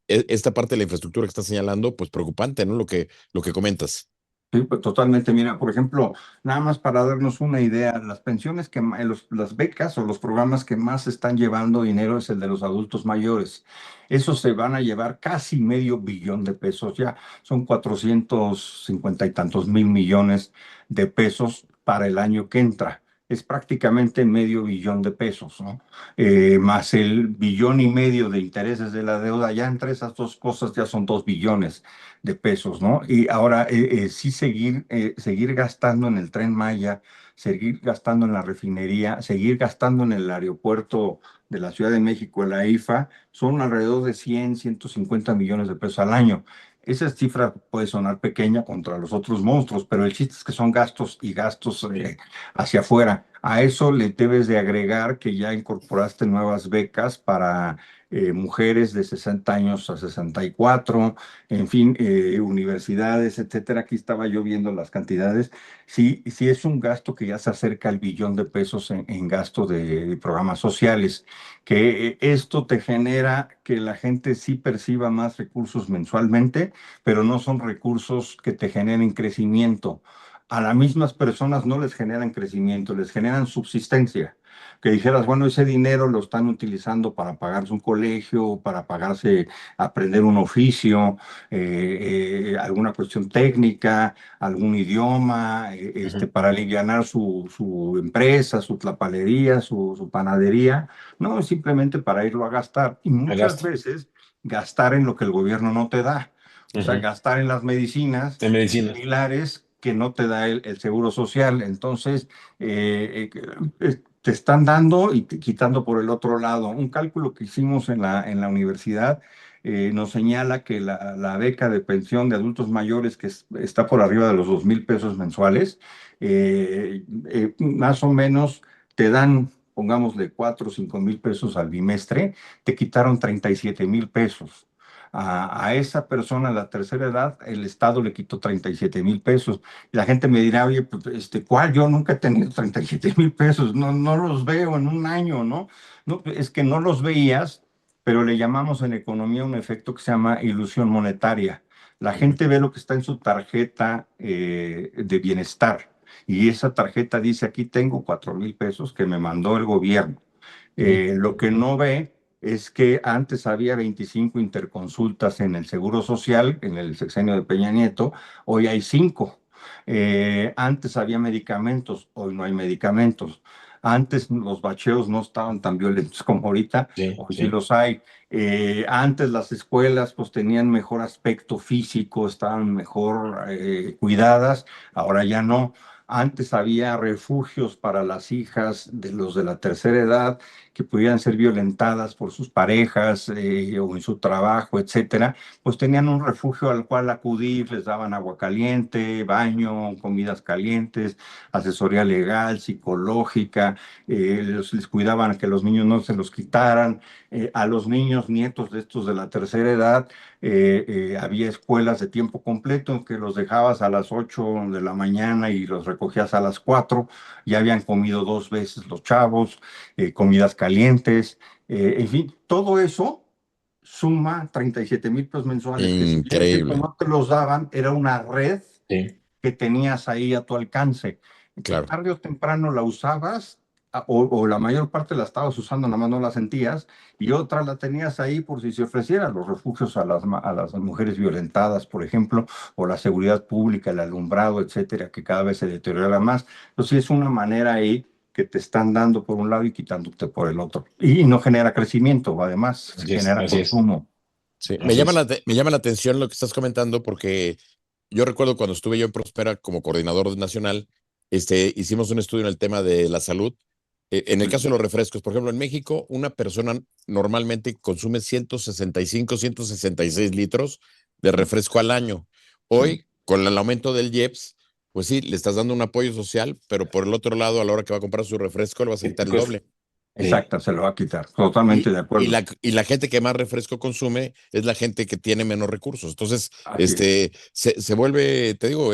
esta parte de la infraestructura que estás señalando, pues preocupante, ¿no? Lo que comentas. Sí, pues totalmente. Mira, por ejemplo, nada más para darnos una idea, las pensiones las becas o los programas que más están llevando dinero es el de los adultos mayores. Esos se van a llevar casi medio billón de pesos ya. Son 450 y tantos mil millones de pesos para el año que entra. Es prácticamente medio billón de pesos, ¿no? Más el billón y medio de intereses de la deuda, ya entre esas dos cosas ya son 2 billones de pesos, ¿no? Y ahora sí seguir gastando en el Tren Maya, seguir gastando en la refinería, seguir gastando en el aeropuerto de la Ciudad de México, en la IFA, son alrededor de 150 millones de pesos al año. Esa cifra puede sonar pequeña contra los otros monstruos, pero el chiste es que son gastos y gastos hacia afuera. A eso le debes de agregar que ya incorporaste nuevas becas para mujeres de 60 años a 64, en fin, universidades, etcétera. Aquí estaba yo viendo las cantidades. Sí, sí es un gasto que ya se acerca al billón de pesos en gasto de programas sociales, que esto te genera que la gente sí perciba más recursos mensualmente, pero no son recursos que te generen crecimiento. a las mismas personas no les generan crecimiento, les generan subsistencia. Que dijeras, bueno, ese dinero lo están utilizando para pagarse un colegio, para pagarse, aprender un oficio, alguna cuestión técnica, algún idioma, Ujú. para alivianar su empresa, su tlapalería, su panadería. No, es simplemente para irlo a gastar. Y Me muchas gasto. veces gastar en lo que el gobierno no te da. O sea, Ujú. gastar en las medicinas De medicina. similares que no te da el seguro social. Entonces, te están dando y quitando por el otro lado. Un cálculo que hicimos en la universidad nos señala que la beca de pensión de adultos mayores, que está por arriba de los 2,000 pesos mensuales, más o menos te dan, pongámosle, 4 o 5,000 pesos al bimestre, te quitaron 37,000 pesos. A esa persona de la tercera edad, el Estado le quitó 37,000 pesos. Y la gente me dirá, oye, pues, ¿cuál? Yo nunca he tenido 37,000 pesos, no, no los veo en un año, ¿no? No, es que no los veías, pero le llamamos en economía un efecto que se llama ilusión monetaria. La Ujú. gente ve lo que está en su tarjeta de bienestar y esa tarjeta dice, aquí tengo 4,000 pesos que me mandó el gobierno. Ujú. Lo que no ve es que antes había 25 interconsultas en el Seguro Social, en el sexenio de Peña Nieto, hoy hay 5. Antes había medicamentos, hoy no hay medicamentos. Antes los bacheos no estaban tan violentos como ahorita, Sí, hoy sí sí. los hay. Antes las escuelas pues tenían mejor aspecto físico, estaban mejor cuidadas, ahora ya no. Antes había refugios para las hijas de los de la tercera edad que pudieran ser violentadas por sus parejas o en su trabajo, etcétera, pues tenían un refugio al cual acudir, les daban agua caliente, baño, comidas calientes, asesoría legal, psicológica, les cuidaban que los niños no se los quitaran. A los niños nietos de estos de la tercera edad, había escuelas de tiempo completo en que los dejabas a las 8 de la mañana y los recogías a las 4, ya habían comido 2 veces los chavos, comidas calientes, en fin, todo eso suma 37,000 pesos mensuales, que si bien es cierto Increíble, no te los daban, era una red Sí. que tenías ahí a tu alcance, que claro. tarde o temprano la usabas, o la mayor parte la estabas usando, nada más no la sentías, y otra la tenías ahí por si se ofrecieran los refugios a las mujeres violentadas, por ejemplo, o la seguridad pública, el alumbrado, etcétera, que cada vez se deteriora más. Entonces, sí es una manera ahí que te están dando por un lado y quitándote por el otro. Y no genera crecimiento, además, Así es, genera así es, consumo. Sí, así es. me llama la atención lo que estás comentando porque yo recuerdo cuando estuve yo en Prospera como coordinador nacional, hicimos un estudio en el tema de la salud. En el caso de los refrescos, por ejemplo, en México, una persona normalmente consume 165, 166 litros de refresco al año. Hoy, con el aumento del IEPS, pues sí, le estás dando un apoyo social, pero por el otro lado, a la hora que va a comprar su refresco, le vas a quitar el Cuesta. doble. Sí, Exacto, se lo va a quitar. Totalmente de acuerdo. Y la gente que más refresco consume es la gente que tiene menos recursos. Entonces, Así es. se vuelve, te digo,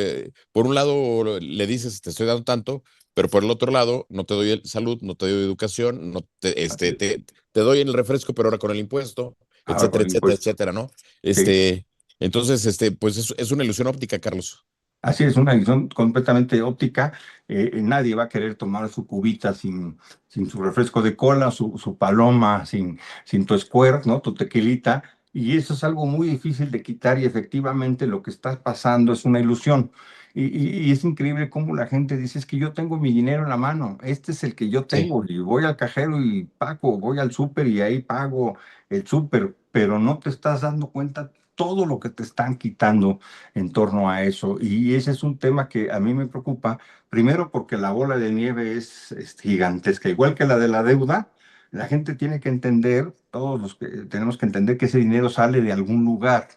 por un lado le dices, te estoy dando tanto, pero por el otro lado, no te doy salud, no te doy educación, no te, Así es. te doy el refresco, pero ahora con el impuesto, Ahora con etcétera, el etcétera, impuesto. etcétera, ¿no? Sí. Entonces, pues es una ilusión óptica, Carlos. Así es, una visión completamente óptica. Nadie va a querer tomar su cubita sin su refresco de cola, su paloma, sin tu squirt, ¿no? Tu tequilita. Y eso es algo muy difícil de quitar y efectivamente lo que está pasando es una ilusión. Y es increíble cómo la gente dice, es que yo tengo mi dinero en la mano, este es el que yo sí, tengo y voy al cajero y pago, voy al súper y ahí pago el súper, pero no te estás dando cuenta todo lo que te están quitando en torno a eso. Y ese es un tema que a mí me preocupa, primero porque la bola de nieve es gigantesca, igual que la de la deuda. La gente tiene que entender, todos los que tenemos que entender que ese dinero sale de algún lugar,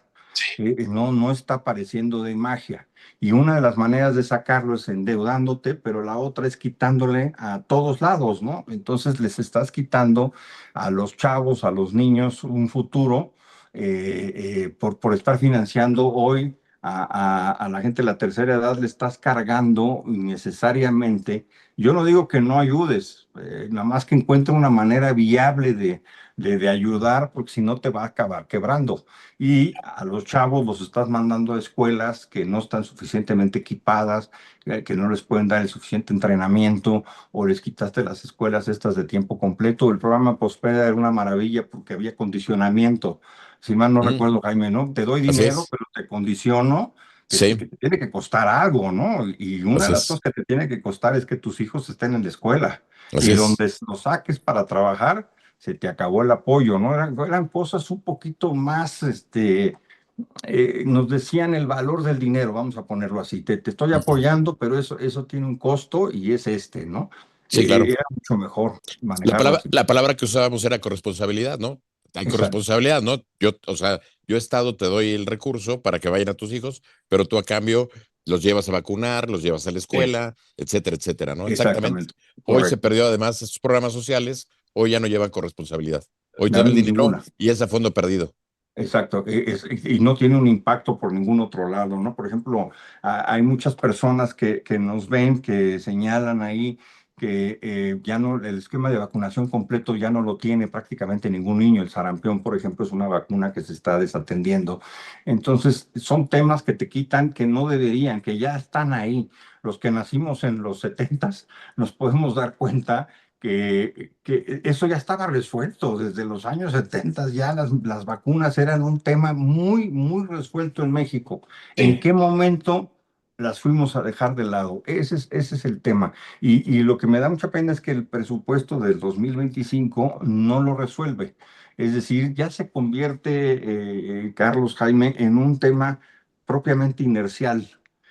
no, no está apareciendo de magia. Y una de las maneras de sacarlo es endeudándote, pero la otra es quitándole a todos lados, ¿no? Entonces les estás quitando a los chavos, a los niños un futuro por estar financiando hoy a la gente de la tercera edad le estás cargando innecesariamente. Yo no digo que no ayudes, nada más que encuentre una manera viable de ayudar, porque si no te va a acabar quebrando. Y a los chavos los estás mandando a escuelas que no están suficientemente equipadas, que no les pueden dar el suficiente entrenamiento, o les quitaste las escuelas estas de tiempo completo. El programa Prospera era una maravilla porque había condicionamiento. Si mal no Mm, recuerdo, Jaime, ¿no? Te doy así dinero, es, pero te condiciono que sí, te tiene que costar algo, ¿no? Y una de así las cosas es, que te tiene que costar es que tus hijos estén en la escuela. así Y es. donde los saques para trabajar, se te acabó el apoyo, ¿no? Eran cosas un poquito más, nos decían el valor del dinero, vamos a ponerlo así. Te estoy Ujú. apoyando, pero eso tiene un costo y es ¿no? Sí, claro. Era mucho mejor manejarlo así. La palabra que usábamos era corresponsabilidad, ¿no? Hay Exacto, corresponsabilidad, ¿no? Yo, o sea, yo Estado te doy el recurso para que vayan a tus hijos, pero tú a cambio los llevas a vacunar, los llevas a la Sí, escuela, etcétera, etcétera, ¿no? Exactamente. exactamente, Hoy se correcto. perdió además estos programas sociales, hoy ya no llevan corresponsabilidad. Hoy te doy el dinero Ninguna. y es a fondo perdido. Exacto, y no tiene un impacto por ningún otro lado, ¿no? Por ejemplo, hay muchas personas que nos ven, que señalan ahí que ya no, el esquema de vacunación completo ya no lo tiene prácticamente ningún niño. El sarampión, por ejemplo, es una vacuna que se está desatendiendo. Entonces, son temas que te quitan que no deberían, que ya están ahí. Los que nacimos en los setentas nos podemos dar cuenta que eso ya estaba resuelto desde los años 70, ya las vacunas eran un tema muy, muy resuelto en México. ¿En sí. qué momento las fuimos a dejar de lado? Ese es el tema. Y lo que me da mucha pena es que el presupuesto del 2025 no lo resuelve. Es decir, ya se convierte, Carlos Jaime, en un tema propiamente inercial.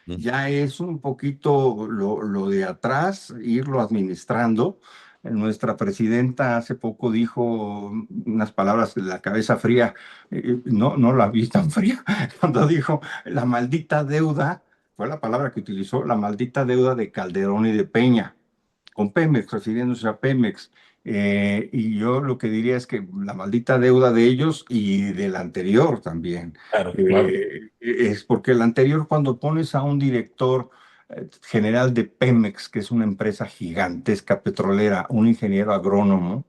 Mm. Ya es un poquito lo de atrás, irlo administrando. Nuestra presidenta hace poco dijo unas palabras de la cabeza fría, no la vi tan fría, cuando dijo la maldita deuda, fue la palabra que utilizó, la maldita deuda de Calderón y de Peña, con Pemex, refiriéndose a Pemex. Y yo lo que diría es que la maldita deuda de ellos y del anterior también. Claro, claro. Es porque el anterior, cuando pones a un director general de Pemex, que es una empresa gigantesca petrolera, un ingeniero agrónomo,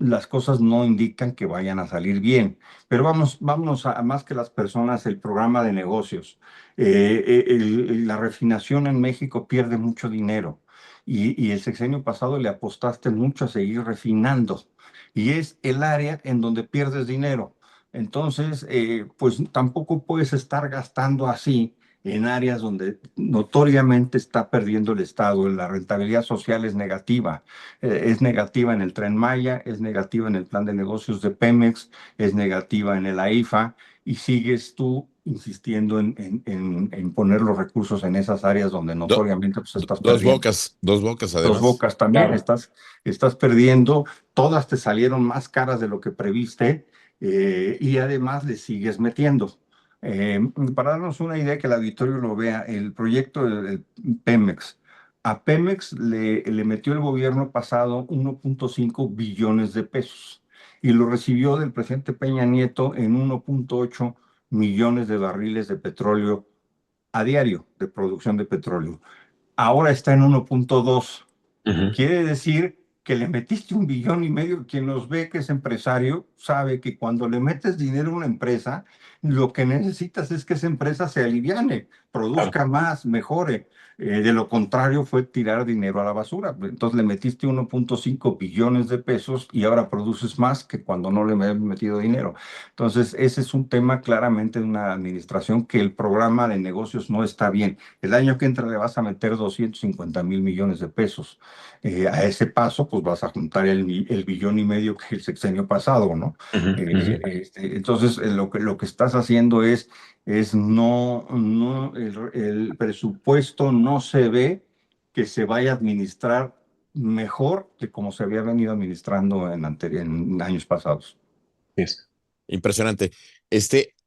las cosas no indican que vayan a salir bien. Pero vámonos a más que las personas, el programa de negocios. La refinación en México pierde mucho dinero y el sexenio pasado le apostaste mucho a seguir refinando y es el área en donde pierdes dinero. Entonces, pues tampoco puedes estar gastando así en áreas donde notoriamente está perdiendo el Estado. La rentabilidad social es negativa en el Tren Maya, es negativa en el plan de negocios de Pemex, es negativa en el AIFA, y sigues tú insistiendo en poner los recursos en esas áreas donde Do- notoriamente pues, estás perdiendo. dos bocas Dos además. Bocas también, Claro. estás perdiendo, todas te salieron más caras de lo que previste, y además le sigues metiendo. Para darnos una idea que el auditorio lo vea, el proyecto del Pemex, a Pemex le metió el gobierno pasado 1.5 billones de pesos y lo recibió del presidente Peña Nieto en 1.8 millones de barriles de petróleo a diario, de producción de petróleo. Ahora está en 1.2. Ujú. Quiere decir que le metiste 1,5 billones. Quien nos ve que es empresario sabe que cuando le metes dinero a una empresa, lo que necesitas es que esa empresa se aliviane, Claro. produzca más, mejore. De lo contrario fue tirar dinero a la basura. Entonces le metiste 1.5 billones de pesos y ahora produces más que cuando no le habías metido dinero. Entonces ese es un tema claramente de una administración que el programa de negocios no está bien. El año que entra le vas a meter 250,000 millones de pesos. A ese paso, pues vas a juntar el billón y medio que el sexenio pasado, ¿no? Ujú, ujú. Entonces, lo que estás haciendo es no, el presupuesto no se ve que se vaya a administrar mejor que como se había venido administrando en años pasados. Es. Impresionante.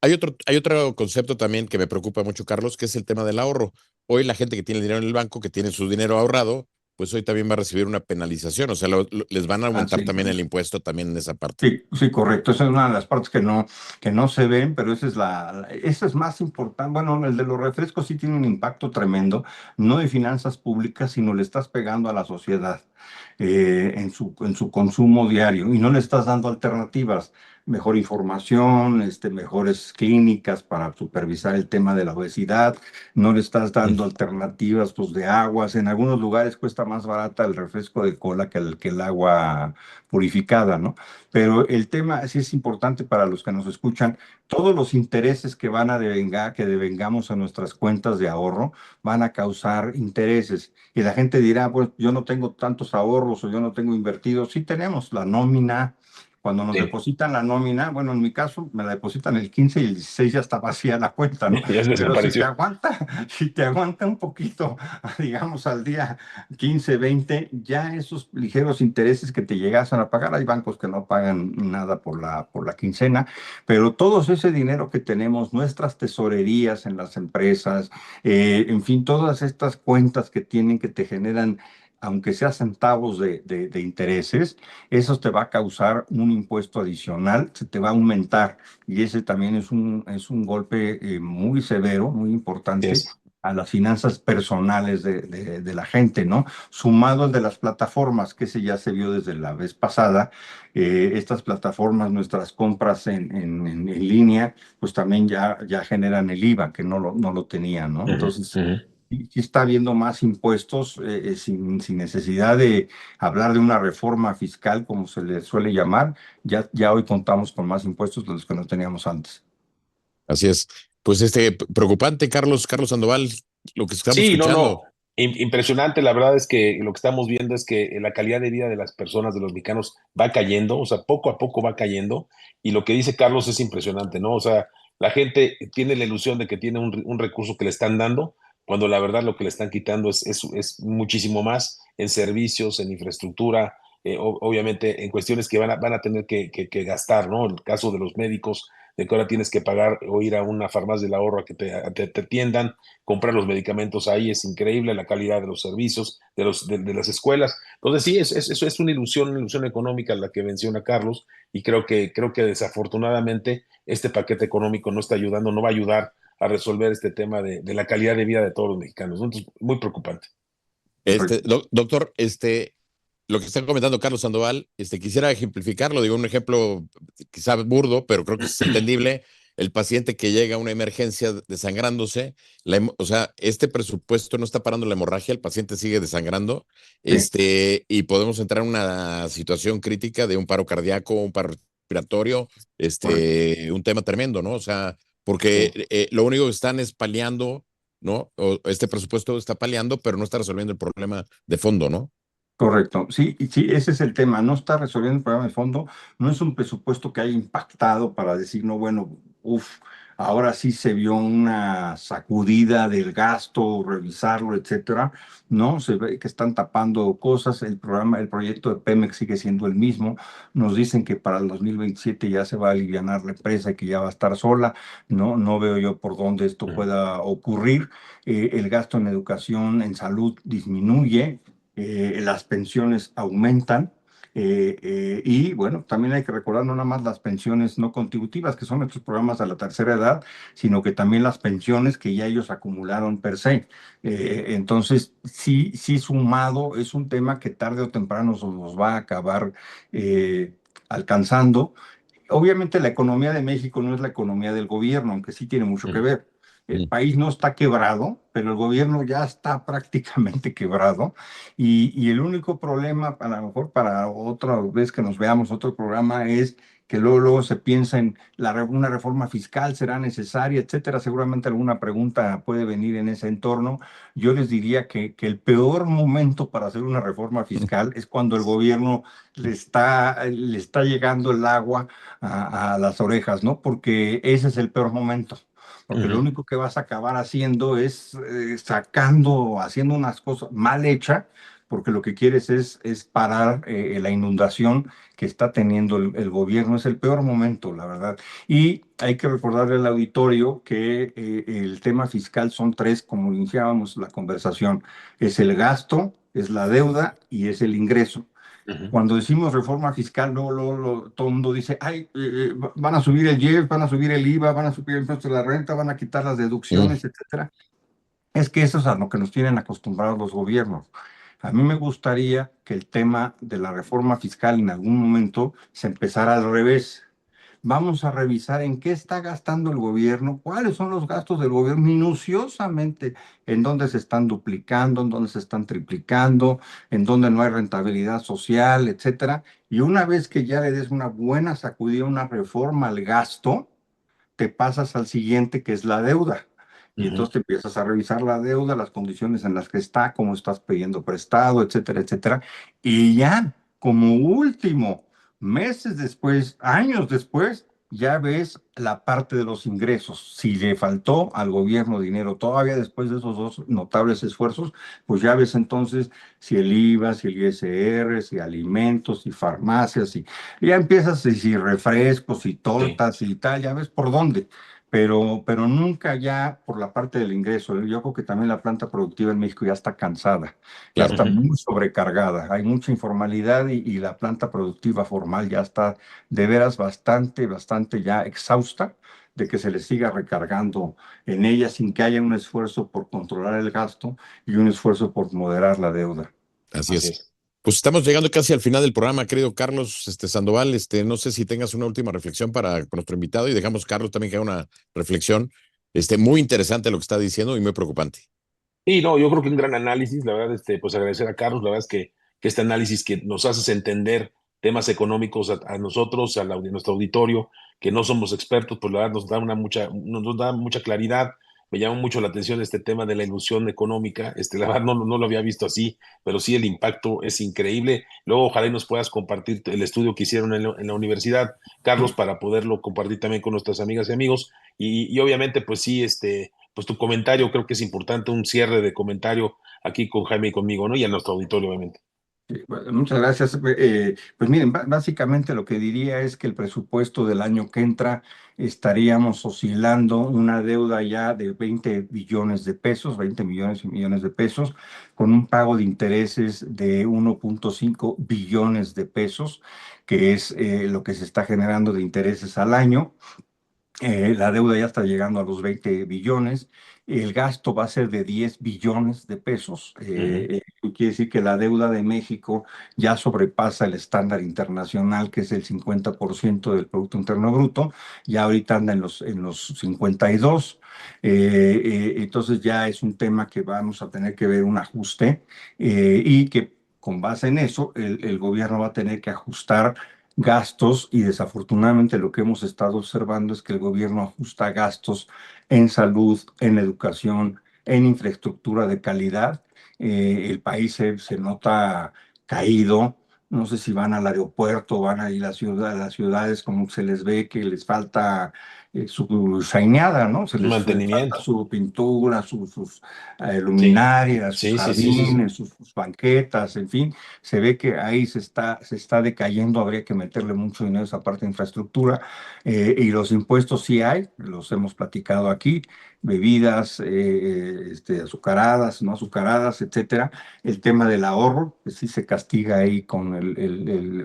Hay otro concepto también que me preocupa mucho, Carlos, que es el tema del ahorro. Hoy la gente que tiene el dinero en el banco, que tiene su dinero ahorrado, pues hoy también va a recibir una penalización, o sea, les van a aumentar Así. también el impuesto también en esa parte. Sí, sí, correcto. Esa es una de las partes que no se ven, pero esa es más importante. Bueno, el de los refrescos sí tiene un impacto tremendo, no de finanzas públicas, sino le estás pegando a la sociedad en su consumo diario y no le estás dando alternativas, mejor información, mejores clínicas para supervisar el tema de la obesidad, no le estás dando alternativas pues, de aguas. En algunos lugares cuesta más barata el refresco de cola que el agua purificada, ¿no? Pero el tema sí es importante para los que nos escuchan. Todos los intereses que van a devengar, que devengamos a nuestras cuentas de ahorro, van a causar intereses. Y la gente dirá, pues yo no tengo tantos ahorros o yo no tengo invertidos. Sí tenemos la nómina. Cuando nos Sí, depositan la nómina, bueno, en mi caso me la depositan el 15 y el 16 ya está vacía la cuenta, ¿no? ya Pero si te desapareció. aguanta, si te aguanta un poquito, digamos al día 15, 20, ya esos ligeros intereses que te llegasen a pagar, hay bancos que no pagan nada por la quincena, pero todo ese dinero que tenemos, nuestras tesorerías en las empresas, en fin, todas estas cuentas que tienen que te generan, aunque sea centavos de intereses, eso te va a causar un impuesto adicional, se te va a aumentar y ese también es un golpe muy severo, muy Así importante es. a las finanzas personales de la gente, ¿no? Sumado al de las plataformas, que ese ya se vio desde la vez pasada, estas plataformas, nuestras compras en línea, pues también ya generan el IVA, que no lo tenían, ¿no? Ujú, Entonces, ujú. sí está habiendo más impuestos sin necesidad de hablar de una reforma fiscal, como se le suele llamar. Ya hoy contamos con más impuestos de los que no teníamos antes. Así es. Pues preocupante, Carlos Sandoval, lo que estamos Sí, no, no. escuchando. Impresionante, la verdad es que lo que estamos viendo es que la calidad de vida de las personas, de los mexicanos, va cayendo, o sea, poco a poco va cayendo, y lo que dice Carlos es impresionante, ¿no? O sea, la gente tiene la ilusión de que tiene un recurso que le están dando, cuando la verdad lo que le están quitando es muchísimo más en servicios, en infraestructura, obviamente en cuestiones que van a tener que gastar, ¿no? El caso de los médicos, de que ahora tienes que pagar o ir a una farmacia del ahorro a que te atiendan, comprar los medicamentos ahí, es increíble la calidad de los servicios, de las escuelas. Entonces sí, eso es una ilusión económica la que menciona Carlos, y creo que desafortunadamente este paquete económico no está ayudando, no va a ayudar a resolver este tema de la calidad de vida de todos los mexicanos, ¿no? Entonces, muy preocupante. Correcto. Doctor, lo que está comentando Carlos Sandoval, quisiera ejemplificarlo, digo, un ejemplo quizá burdo, pero creo que es entendible. El paciente que llega a una emergencia desangrándose, o sea, este presupuesto no está parando la hemorragia, el paciente sigue desangrando, Sí, y podemos entrar en una situación crítica de un paro cardíaco, un paro respiratorio, correcto. un tema tremendo, ¿no? O sea, Sí. porque lo único que están es paliando, ¿no? O este presupuesto está paliando, pero no está resolviendo el problema de fondo, ¿no? Correcto, sí, y sí, ese es el tema, no está resolviendo el problema de fondo, no es un presupuesto que haya impactado para decir, no, bueno, uff, ahora sí se vio una sacudida del gasto, revisarlo, etcétera, no, se ve que están tapando cosas, el programa, el proyecto de Pemex sigue siendo el mismo, nos dicen que para el 2027 ya se va a alivianar la empresa y que ya va a estar sola, no veo yo por dónde esto Ujú. pueda ocurrir. El gasto en educación, en salud disminuye, las pensiones aumentan. Y bueno, también hay que recordar no nada más las pensiones no contributivas, que son estos programas a la tercera edad, sino que también las pensiones que ya ellos acumularon per se. Entonces, sí sumado, es un tema que tarde o temprano nos va a acabar alcanzando. Obviamente la economía de México no es la economía del gobierno, aunque sí tiene mucho que Ujú. ver. El país no está quebrado, pero el gobierno ya está prácticamente quebrado. Y el único problema, a lo mejor para otra vez que nos veamos otro programa, es que luego se piensa en una reforma fiscal, será necesaria, etcétera. Seguramente alguna pregunta puede venir en ese entorno. Yo les diría que el peor momento para hacer una reforma fiscal es cuando el gobierno le está llegando el agua a las orejas, ¿no? Porque ese es el peor momento. Porque lo Ujú. único que vas a acabar haciendo es haciendo unas cosas mal hechas, porque lo que quieres es parar la inundación que está teniendo el gobierno. Es el peor momento, la verdad. Y hay que recordarle al auditorio que el tema fiscal son tres, como iniciábamos la conversación. Es el gasto, es la deuda y es el ingreso. Ujú. Cuando decimos reforma fiscal, todo el mundo dice, ay, van a subir el IEPS, van a subir el IVA, van a subir el impuesto de la renta, van a quitar las Mm, deducciones, etcétera. Es que eso es a lo que nos tienen acostumbrados los gobiernos. A mí me gustaría que el tema de la reforma fiscal en algún momento se empezara al revés. Vamos a revisar en qué está gastando el gobierno, cuáles son los gastos del gobierno minuciosamente, en dónde se están duplicando, en dónde se están triplicando, en dónde no hay rentabilidad social, etcétera. Y una vez que ya le des una buena sacudida, una reforma al gasto, te pasas al siguiente, que es la deuda. Y Ujú. entonces te empiezas a revisar la deuda, las condiciones en las que está, cómo estás pidiendo prestado, etcétera, etcétera. Y ya, como último, meses después, años después, ya ves la parte de los ingresos. Si le faltó al gobierno dinero todavía después de esos dos notables esfuerzos, pues ya ves entonces si el IVA, si el ISR, si alimentos, si farmacias, y ya empiezas, si refrescos, y Sí, tortas y tal, ya ves por dónde. Pero nunca ya por la parte del ingreso. Yo creo que también la planta productiva en México ya está cansada, ya claro. está ujú. muy sobrecargada. Hay mucha informalidad y la planta productiva formal ya está de veras bastante, bastante ya exhausta de que se le siga recargando en ella sin que haya un esfuerzo por controlar el gasto y un esfuerzo por moderar la deuda. Así Así es. es. Pues estamos llegando casi al final del programa, querido Carlos Sandoval. No sé si tengas una última reflexión para con nuestro invitado y dejamos Carlos también que haga una reflexión. Muy interesante lo que está diciendo y muy preocupante. Y no, yo creo que un gran análisis, la verdad, pues agradecer a Carlos, la verdad es que este análisis que nos hace entender temas económicos a nosotros, nuestro auditorio, que no somos expertos, pues la verdad nos da mucha claridad. Me llama mucho la atención este tema de la ilusión económica, la verdad no lo había visto así, pero sí el impacto es increíble. Luego ojalá y nos puedas compartir el estudio que hicieron en la universidad, Carlos, para poderlo compartir también con nuestras amigas y amigos. Y obviamente, pues sí, pues tu comentario creo que es importante, un cierre de comentario aquí con Jaime y conmigo, ¿no? Y a nuestro auditorio, obviamente. Sí, bueno, muchas gracias. Pues miren, básicamente lo que diría es que el presupuesto del año que entra estaríamos oscilando una deuda ya de 20 billones de pesos, 20 millones y millones de pesos, con un pago de intereses de 1.5 billones de pesos, que es lo que se está generando de intereses al año. La deuda ya está llegando a los 20 billones. El gasto va a ser de 10 billones de pesos. Ujú. Quiere decir que la deuda de México ya sobrepasa el estándar internacional, que es el 50% del Producto Interno Bruto. Ya ahorita anda en los 52. Entonces ya es un tema que vamos a tener que ver un ajuste y que con base en eso el gobierno va a tener que ajustar gastos y desafortunadamente lo que hemos estado observando es que el gobierno ajusta gastos en salud, en educación, en infraestructura de calidad. El país se nota caído. No sé si van al aeropuerto, van a ir a las ciudades, como se les ve que les falta su saneada, ¿no? Les falta Mantenimiento. su pintura, sus Sí, luminarias, sus sí. jardines, sus banquetas, en fin. Se ve que ahí se está decayendo, habría que meterle mucho dinero a esa parte de infraestructura. Y los impuestos sí hay, los hemos platicado aquí, bebidas azucaradas, no azucaradas, etcétera. El tema del ahorro, que sí se castiga ahí con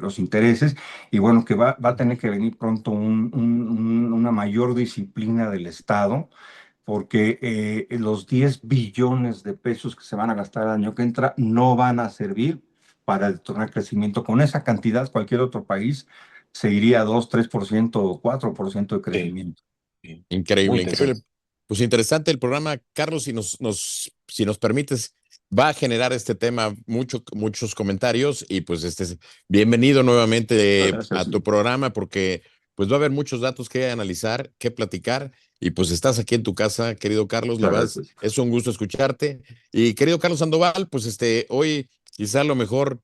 los intereses, y bueno, que va a tener que venir pronto una mayor disciplina del Estado porque los 10 billones de pesos que se van a gastar el año que entra no van a servir para detonar crecimiento. Con esa cantidad, cualquier otro país se iría a 2, 3% o 4% de Sí, crecimiento. sí. Muy Increíble, increíble. interesante. Pues interesante el programa, Carlos, si nos permites, va a generar este tema muchos comentarios y pues bienvenido nuevamente a Gracias. tu programa porque pues va a haber muchos datos que analizar, que platicar y pues estás aquí en tu casa, querido Carlos, la Muchas verdad gracias. es un gusto escucharte y querido Carlos Sandoval, pues hoy quizá a lo mejor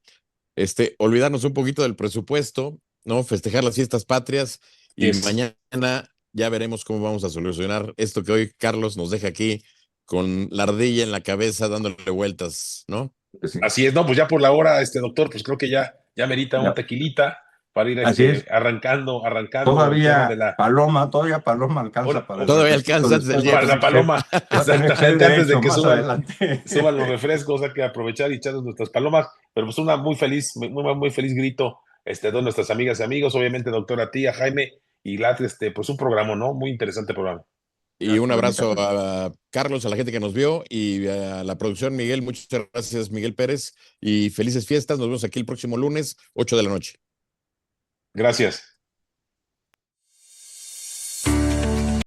olvidarnos un poquito del presupuesto, ¿no? Festejar las fiestas patrias Así y es. mañana ya veremos cómo vamos a solucionar esto que hoy Carlos nos deja aquí con la ardilla en la cabeza dándole vueltas, ¿no? Sí. Así es, no, pues ya por la hora, doctor, pues creo que ya merita un Ya, tequilita para ir Así es. arrancando el tema Todavía de la... todavía Paloma alcanza Ahora, para el Todavía refresquito alcanza antes del después. día. para la paloma, Va a tener que ser exactamente, antes de derecho que más adelante. suban los refrescos, hay que aprovechar y echarnos nuestras palomas, pero pues una muy feliz grito, de nuestras amigas y amigos, obviamente, doctor, a ti, a Jaime, y Lat, pues un programa, ¿no? Muy interesante programa. Y Gracias un por la abrazo invitación. a Carlos, a la gente que nos vio y a la producción, Miguel. Muchas gracias, Miguel Pérez. Y felices fiestas. Nos vemos aquí el próximo lunes, 8 de la noche. Gracias.